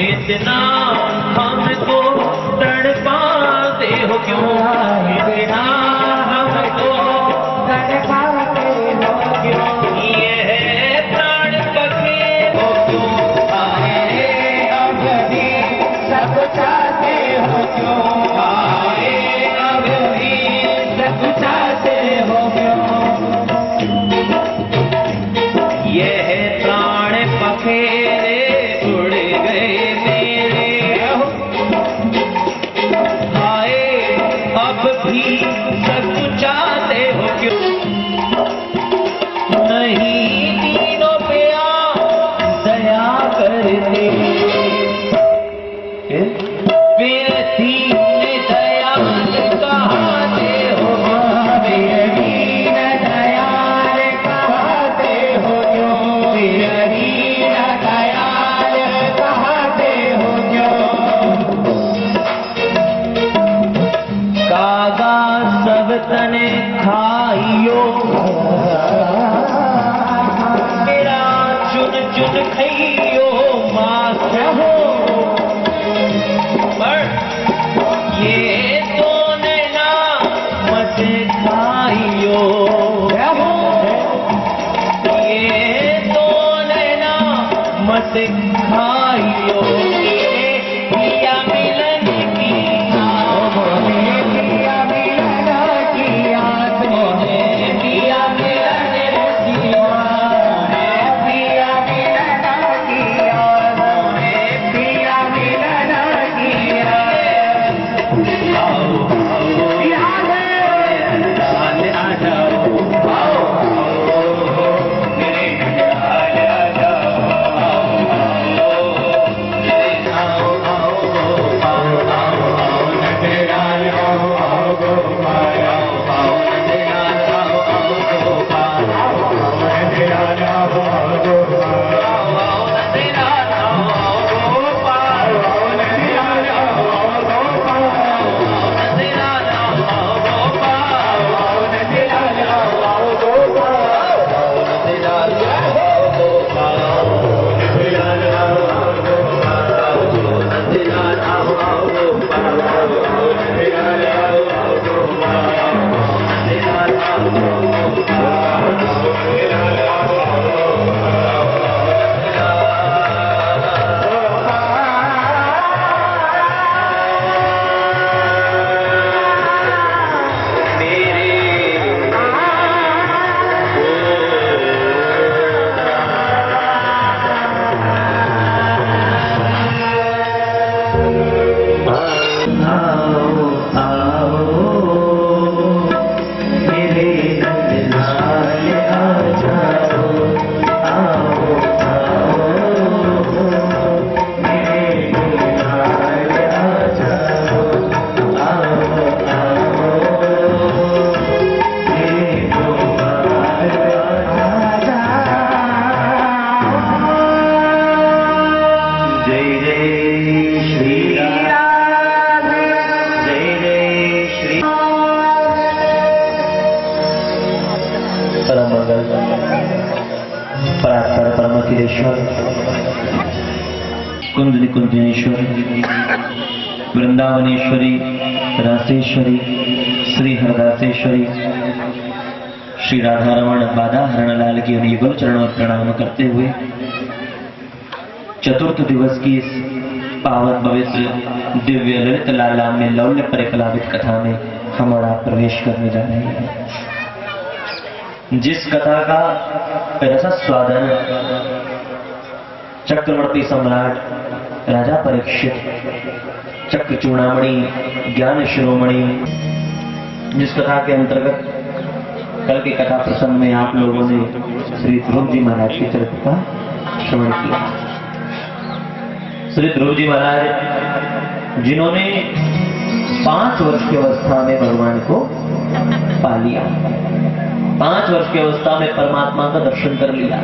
इतना हमको तड़पाते हो क्यों, इतना हमको तड़पाते हो क्यों, ये प्राण पखे हो क्यों, आए अब भी सब चाहते हो क्यों, आए अब भी सब चाहते हो क्यों, ये प्राण पखेरे उड़ गए सब चाहते हो क्यों, नहीं तीनों पे आप दया करते, दीन दयाल कहते हो, दीन दयाल कहते हो क्यों, दीन दयाल कहते हो क्यों, कागा सब तने खाइयो, मेरा चुन चुन खाइयो मास हो, पर ये तो नैना मत खाइयो, ये तो नैना मत खाइयो, पिया मिलन की कुंज कुंजनेश्वरी, वृंदावनेश्वरी, रासेश्वरी, श्री हरदासेश्वरी, श्री राधा रमण बाधा हरणलाल की उन्हीं युगल चरणों में प्रणाम करते हुए चतुर्थ दिवस की इस पावन पवित्र दिव्य ललित लाला में लौल्य परिकलावित कथा में हम और आप प्रवेश करने जा रहे हैं। जिस कथा का रसस्वादन चक्रवर्ती सम्राट राजा परीक्षित चक्र चूड़ामणि ज्ञान शिरोमणि, जिस कथा के अंतर्गत कल की कथा प्रसंग में आप लोगों ने श्री ध्रुव जी महाराज के चरित्र का श्रवण किया। श्री ध्रुव जी महाराज जिन्होंने 5 वर्ष की अवस्था में भगवान को पा लिया। 5 वर्ष की अवस्था में परमात्मा का दर्शन कर लिया।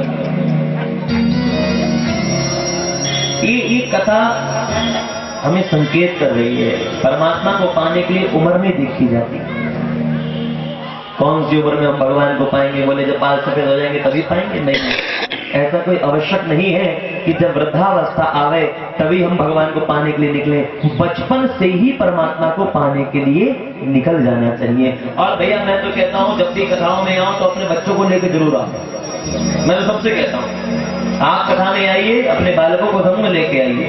ये कथा हमें संकेत कर रही है, परमात्मा को पाने के लिए उम्र नहीं देखी जाती। कौन सी उम्र में हम भगवान को पाएंगे? बोले जब बाल सफेद हो जाएंगे तभी पाएंगे? नहीं, ऐसा कोई आवश्यक नहीं है कि जब वृद्धावस्था आवे तभी हम भगवान को पाने के लिए निकले। बचपन से ही परमात्मा को पाने के लिए निकल जाना चाहिए। और भैया मैं तो कहता हूँ जब भी कथाओं में आओ तो अपने बच्चों को लेकर जरूर आओ। मैं तो सबसे कहता हूँ आप कथा में आइए, अपने बालकों को संग में लेके आइए।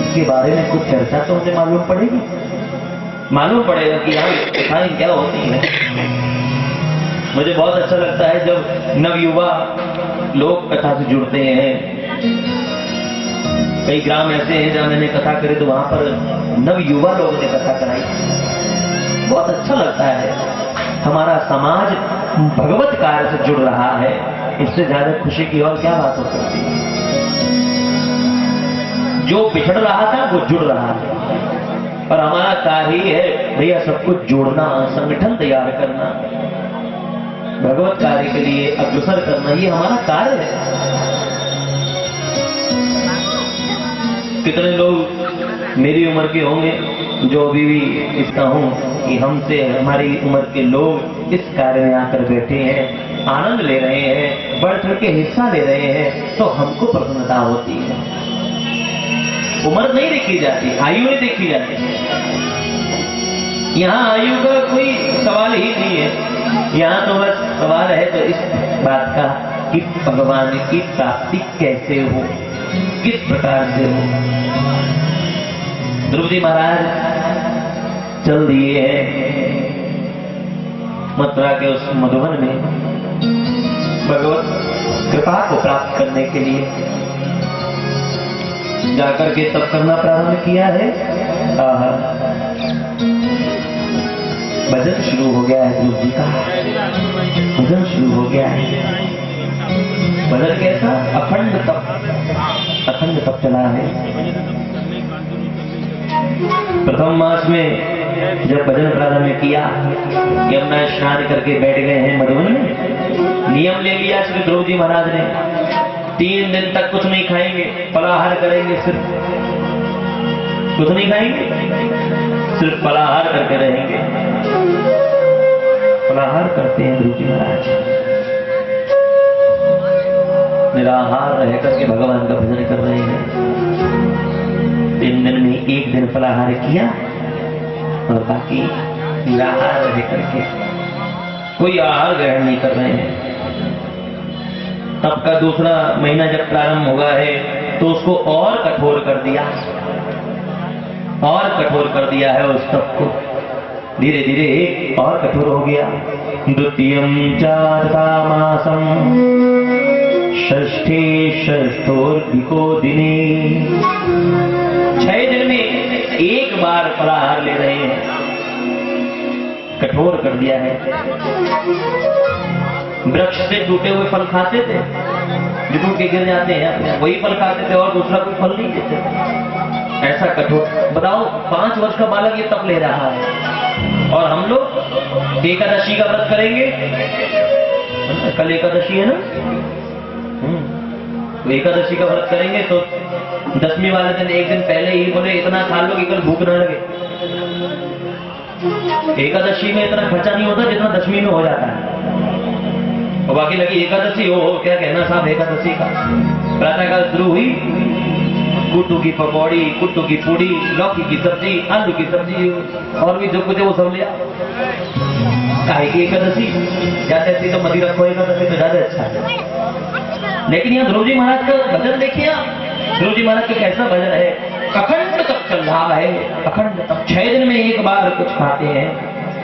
इसके बारे में कुछ चर्चा तो मुझे मालूम पड़ेगी, मालूम पड़ेगा कि यहाँ कथाएं क्या होती है। मुझे बहुत अच्छा लगता है जब नवयुवा लोग कथा से जुड़ते हैं। कई ग्राम ऐसे हैं जहां मैंने कथा करी तो वहां पर नवयुवा लोगों ने कथा कराई। बहुत अच्छा लगता है। हमारा समाज भगवत कार्य से जुड़ रहा है, इससे ज्यादा खुशी की और क्या बात हो सकती है। जो बिछड़ रहा था वो जुड़ रहा है, और हमारा कार्य ही है भैया सब कुछ जोड़ना, संगठन तैयार करना, भगवत कार्य के लिए अग्रसर करना, ये हमारा कार्य है। कितने लोग मेरी उम्र के होंगे जो अभी भी इसका हूं कि हमसे हमारी उम्र के लोग इस कार्य में आकर बैठे हैं, आनंद ले रहे हैं, बढ़ चढ़ के हिस्सा ले रहे हैं, तो हमको प्रसन्नता होती है। उम्र नहीं देखी जाती, आयु नहीं देखी जाती। यहाँ आयु का कोई सवाल ही नहीं है। यहाँ तो बस सवाल है तो इस बात का कि भगवान की प्राप्ति कैसे हो, किस प्रकार से हो। ध्रुव जी महाराज चल दिए हैं मथुरा के उस मधुवन में भगवत कृपा को प्राप्त करने के लिए। जाकर के तब करना प्रारंभ किया है। भजन शुरू हो गया है, ध्रुव जी का भजन शुरू हो गया है। भजन कैसा? अखंड तप चला है। प्रथम मास में जब भजन प्रारंभ किया, यमुना स्नान करके बैठ गए हैं मधुवन में। नियम ले लिया श्री ध्रुव जी महाराज ने, 3 दिन तक कुछ नहीं खाएंगे, फलाहार करेंगे, सिर्फ कुछ नहीं खाएंगे, सिर्फ फलाहार करके रहेंगे। फलाहार करते हैं ध्रुव जी महाराज, निराहार रह करके भगवान का भजन कर रहे हैं। 3 दिन में 1 दिन फलाहार किया और बाकी निराहार रह करके कोई आहार ग्रहण नहीं कर रहे हैं। तब का दूसरा महीना जब प्रारंभ हुआ है तो उसको और कठोर कर दिया, और कठोर कर दिया है उस तप को। धीरे धीरे और कठोर हो गया। द्वितीयं चातुर्मासं षष्ठे षष्ठोर्धिको दिने। 6 दिन में 1 बार फलाहार ले रहे हैं, कठोर कर दिया है। वृक्ष से टूटे हुए फल खाते थे, जो टूट के गिर जाते हैं अपने, वही फल खाते थे और दूसरा कोई फल नहीं देते थे। ऐसा कठोर। बताओ 5 वर्ष का बालक ये तप ले रहा है, और हम लोग एकादशी का व्रत करेंगे। कल एकादशी है ना, तो एकादशी का व्रत करेंगे तो 10वीं वाले दिन 1 दिन पहले ही बोले इतना खा लो कि कल भूख न लगे। एकादशी में इतना खर्चा नहीं होता जितना 10वीं में हो जाता है। और बाकी लगी एकादशी हो क्या कहना साहब एकादशी का। प्रातःकाल शुरू हुई, कुट्टू की पकौड़ी, कुट्टू की पूड़ी, लौकी की सब्जी, आलू की सब्जी और भी जो कुछ है वो सब लिया। काहे की एकादशी? जाते थी तो मदिरा रखो, एकादशी तो ज्यादा अच्छा है। लेकिन यहाँ ध्रुव जी महाराज का भजन देखिए आप। ध्रुव जी महाराज का कैसा भजन है, अखंड तप चल रहा है, अखंड तप। 6 दिन में 1 बार कुछ खाते हैं,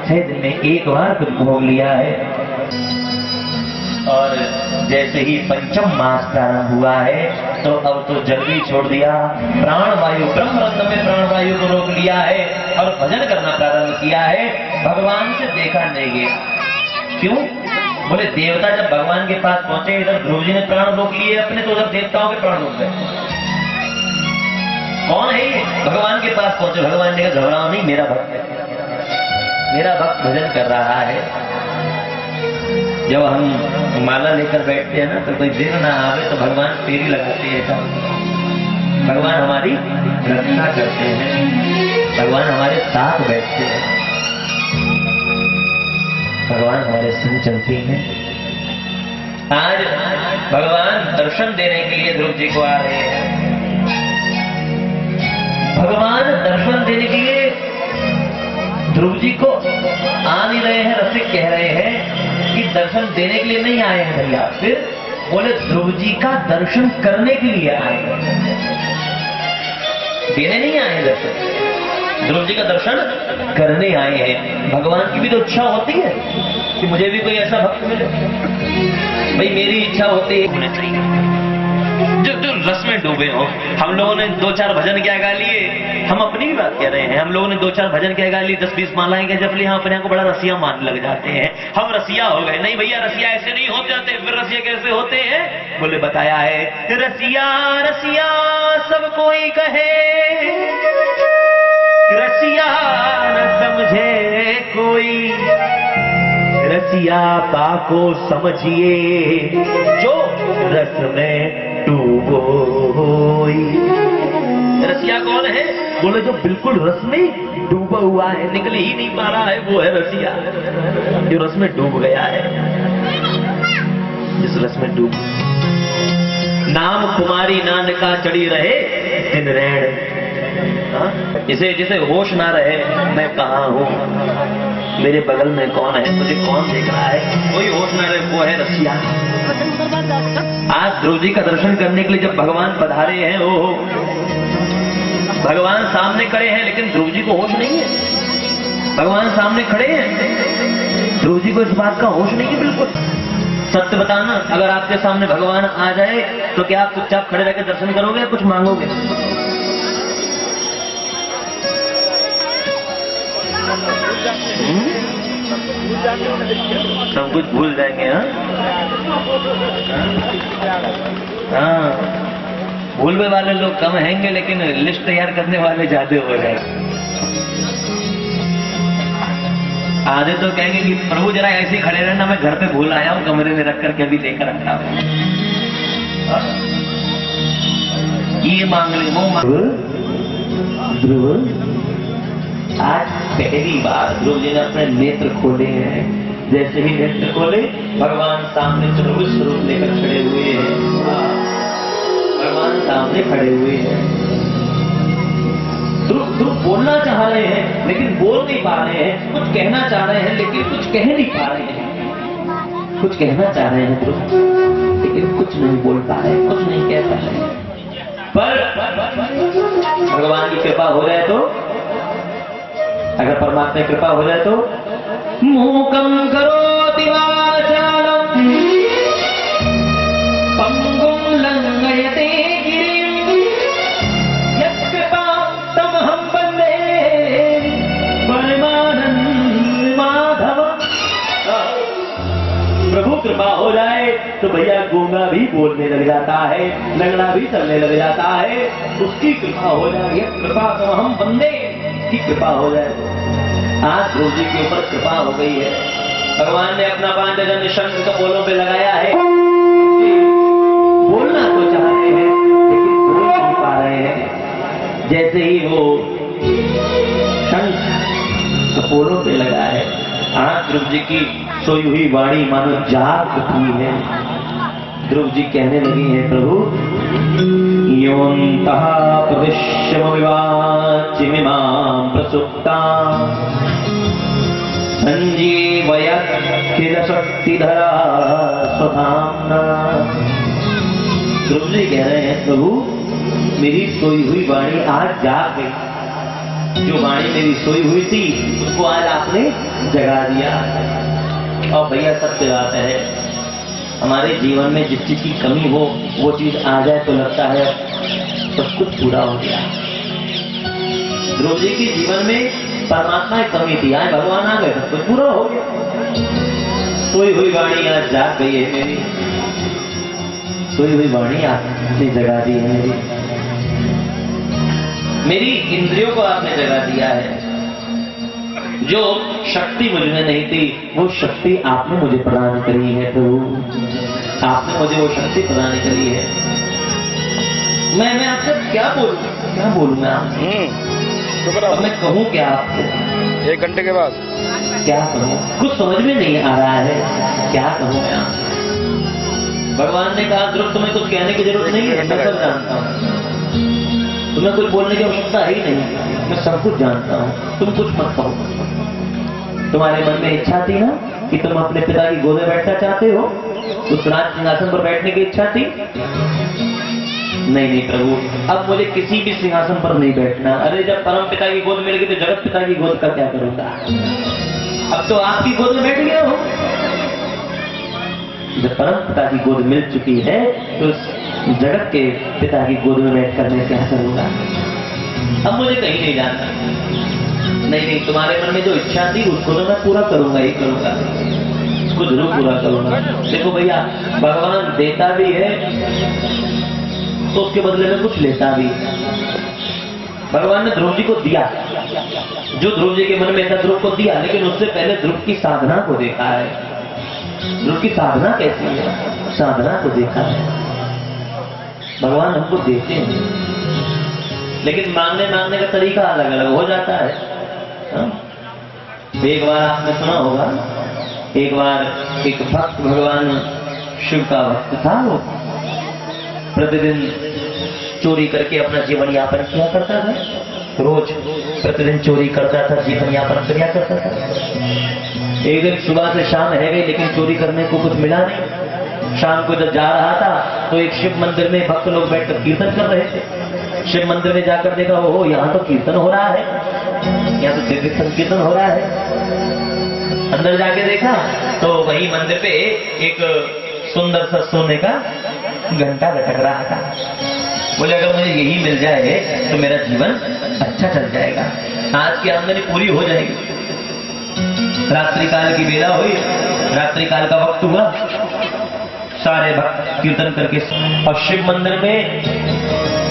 6 दिन में 1 बार कुछ भोग लिया है। और जैसे ही 5म मास प्रारंभ हुआ है तो अब तो जल्दी छोड़ दिया, प्राणवायु ब्रह्मरंध्र में प्राणवायु को रोक लिया है और भजन करना प्रारंभ किया है। भगवान से देखा नहीं गया। क्यों? बोले देवता जब भगवान के पास पहुंचे, इधर ध्रुव जी ने प्राण रोक लिए अपने, तो उधर देवताओं के प्राण रोक गए। कौन है ये? भगवान के पास पहुंचे, भगवान ने कहा घबराओ नहीं, मेरा भक्त है। मेरा भक्त भजन कर रहा है। जब हम माला लेकर बैठते हैं ना तो कोई देर ना आवे तो भगवान फेरी लगाते हैं। भगवान हमारी रक्षा करते हैं, भगवान हमारे साथ बैठते हैं, भगवान हमारे संग चलते हैं। आज भगवान दर्शन देने के लिए ध्रुव जी को आ रहे हैं। भगवान दर्शन देने के लिए ध्रुव जी को आ नहीं रहे हैं। रसिक कह रहे हैं कि दर्शन देने के लिए नहीं आए हैं भैया, फिर बोले ध्रुव जी का दर्शन करने के लिए आए हैं, देने नहीं आए दर्शन। ध्रुव जी का दर्शन करने आए हैं। भगवान की भी तो इच्छा होती है कि मुझे भी कोई ऐसा भक्त मिले। भाई मेरी इच्छा होती है होने चाहिए जो रस में डूबे हो। हम लोगों ने 2-4 भजन क्या गा लिए, हम अपनी भी बात कह रहे हैं। हम लोगों ने 2-4 भजन क्या गा लिए, 10-20 मालाएं क्या जप ली, हम अपने को बड़ा रसिया मान लग जाते हैं। हम रसिया हो गए। नहीं भैया, रसिया ऐसे नहीं हो जाते। फिर रसिया कैसे होते हैं? बोले बताया है, रसिया रसिया सब कोई कहे, रसिया न समझे कोई, रसिया पाको समझिए जो रस में डूबो होई। रसिया कौन है? बोले जो बिल्कुल रस में डूबा हुआ है, निकल ही नहीं पा रहा है, वो है रसिया। जो रस में डूब गया है, जिस रस में डूब। नाम कुमारी नानका चढ़ी रहे दिन रैण। जिसे जिसे होश ना रहे मैं कहाँ हूँ, मेरे बगल में कौन है, मुझे कौन देख रहा है, कोई होश ना रहे, वो है रसिया। आज ध्रुव जी का दर्शन करने के लिए जब भगवान पधारे हैं, ओ भगवान सामने खड़े हैं, लेकिन ध्रुव जी को होश नहीं है। भगवान सामने खड़े हैं, ध्रुव जी को इस बात का होश नहीं है बिल्कुल। सत्य बताना, अगर आपके सामने भगवान आ जाए तो क्या आप चुपचाप खड़े रहकर दर्शन करोगे या कुछ मांगोगे? सब कुछ भूल जाएंगे। हाँ, भूलने वाले लोग कम हैंगे, लेकिन लिस्ट तैयार करने वाले ज्यादा हो गए। आधे तो कहेंगे कि प्रभु जरा ऐसे ही खड़े रहना, मैं घर पे भूल आया हूँ, कमरे में रख करके अभी लेकर रखा हूँ। ये मांग ले, वो मांग। ध्रुव आज पहली बार ध्रुव जी ने अपने नेत्र खोले हैं। जैसे ही नेत्र खोले, भगवान सामने चतुर्भुज स्वरूप लेकर खड़े हुए हैं। भगवान सामने खड़े हुए हैं। ध्रुव बोलना चाह रहे हैं लेकिन बोल नहीं पा रहे हैं, कुछ कहना चाह रहे हैं लेकिन कुछ कह नहीं पा रहे हैं। कुछ कहना चाह रहे हैं ध्रुव, लेकिन कुछ नहीं बोल पा रहे, कुछ नहीं कह पा रहे। पर भगवान की कृपा हो जाए तो, अगर परमात्मा की कृपा हो जाए तो, मूकं करोति वाचालं पंगुं लंघयते गिरिं यत्कृपा तमहं वन्दे परमानंद माधव। प्रभु कृपा हो जाए तो भैया गूंगा भी बोलने लग जाता है, लंगड़ा भी चलने लग जाता है। उसकी कृपा हो जाए, कृपा तमहं वन्दे की कृपा हो जाए। आज ध्रुव जी के ऊपर कृपा हो गई है। भगवान ने अपना पांचजन्य शंख कपोलों पे लगाया है। बोलना तो चाह रहे हैं लेकिन बोल नहीं पा रहे हैं। जैसे ही वो शंख कपोलों पे लगा है, आज ध्रुव जी की सोई हुई वाणी मानो जाग उठी है। ध्रुव जी कहने लगी है, प्रभु योऽन्तः प्रविश्यमविवाचिमिमां प्रसुप्तां संजीवयत्किल शक्तिधरा स्वधाम्ना। ध्रुव जी कह रहे हैं, प्रभु मेरी सोई हुई वाणी आज जाग गई। जो वाणी मेरी सोई हुई थी उसको आज आपने जगा दिया। और भैया सत्य बात है, हमारे जीवन में जिस चीज की कमी हो वो चीज आ जाए तो लगता है सब कुछ पूरा हो गया। ध्रुव जी के जीवन में परमात्मा की कमी थी, आज भगवान आ गए, सब कुछ पूरा हो गया। सोई हुई वाणी आज जाग गई है मेरी, सोई हुई वाणी आपने जगा दी है मेरी इंद्रियों को आपने जगा दिया है। जो शक्ति मुझ में नहीं थी वो शक्ति आपने मुझे प्रदान करी है प्रभु। आपने मुझे वो शक्ति प्रदान करी है। मैं आपसे क्या बोलूं मैं आपसे? अब मैं कहूँ क्या आपसे? 1 घंटे के बाद क्या कहूँ? कुछ समझ में नहीं आ रहा है, क्या कहूँ मैं आपसे? भगवान ने कहा ध्रुव तुम्हें कुछ कहने की जरूरत नहीं है, मैं सब जानता हूँ। तुम्हें कुछ बोलने की आवश्यकता ही नहीं, मैं सब कुछ जानता हूँ, तुम कुछ मत कहो। तुम्हारे मन में इच्छा थी ना कि तुम अपने पिता की गोद में बैठना चाहते हो, उस राज सिंहासन पर बैठने की इच्छा थी? नहीं प्रभु, अब मुझे किसी भी सिंहासन पर नहीं बैठना। अरे जब परम पिता की गोद मिल गई तो जगत पिता की गोद का क्या करूंगा? अब तो आपकी गोद में बैठ गया हूं। जब परम पिता की गोद मिल चुकी है तो जगत के पिता की गोद में बैठकर मैं क्या करूंगा? अब मुझे कहीं नहीं जाना। नहीं, तुम्हारे मन में जो इच्छा थी उसको तो मैं पूरा करूंगा ही करूंगा, उसको जरूर पूरा करूंगा। देखो भैया, भगवान देता भी है तो उसके बदले में कुछ लेता भी। भगवान ने ध्रुव जी को दिया, जो ध्रुव जी के मन में था ध्रुव को दिया, लेकिन उससे पहले ध्रुव की साधना को देखा है। ध्रुव की साधना कैसी है, साधना को देखा है। भगवान हमको देते हैं, लेकिन मांगने का तरीका अलग अलग हो जाता है। एक बार आपने सुना होगा, एक बार एक भक्त भगवान शिव का भक्त था, वो प्रतिदिन चोरी करके अपना जीवन यापन किया करता था। रोज प्रतिदिन चोरी करता था, जीवन यापन किया करता था। एक दिन सुबह से शाम रह गई लेकिन चोरी करने को कुछ मिला नहीं। शाम को जब जा रहा था तो एक शिव मंदिर में भक्त लोग बैठकर कीर्तन कर रहे थे। शिव मंदिर में जाकर देखा, ओहो यहाँ तो कीर्तन हो रहा है, यहाँ तो दिव्य संकीर्तन हो रहा है। अंदर जाके देखा तो वही मंदिर पे एक सुंदर सा सोने का घंटा लटक रहा था। बोले अगर मुझे यही मिल जाए तो मेरा जीवन अच्छा चल जाएगा, आज की आमदनी पूरी हो जाएगी। रात्रि काल की बेला हुई, रात्रि काल का वक्त हुआ, सारे भक्त कीर्तन करके और शिव मंदिर में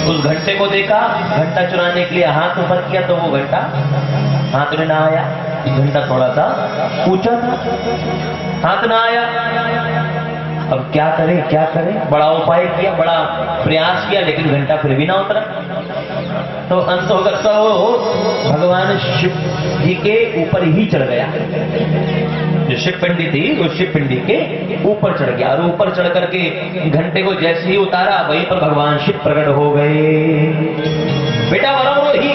उस घंटे को देखा। घंटा चुराने के लिए हाथ ऊपर किया तो वो घंटा हाथ में ना आया। घंटा थोड़ा सा ऊंचा था, हाथ ना आया। अब क्या करें? बड़ा उपाय किया, बड़ा प्रयास किया, लेकिन घंटा फिर भी ना उतरा। तो अंत होकर तो भगवान शिव जी के ऊपर ही चढ़ गया। जो शिव पिंडी थी उस शिव पिंडी के ऊपर चढ़ गया, और ऊपर चढ़ करके घंटे को जैसे ही उतारा वहीं पर भगवान शिव प्रकट हो गए। बेटा बोलो ही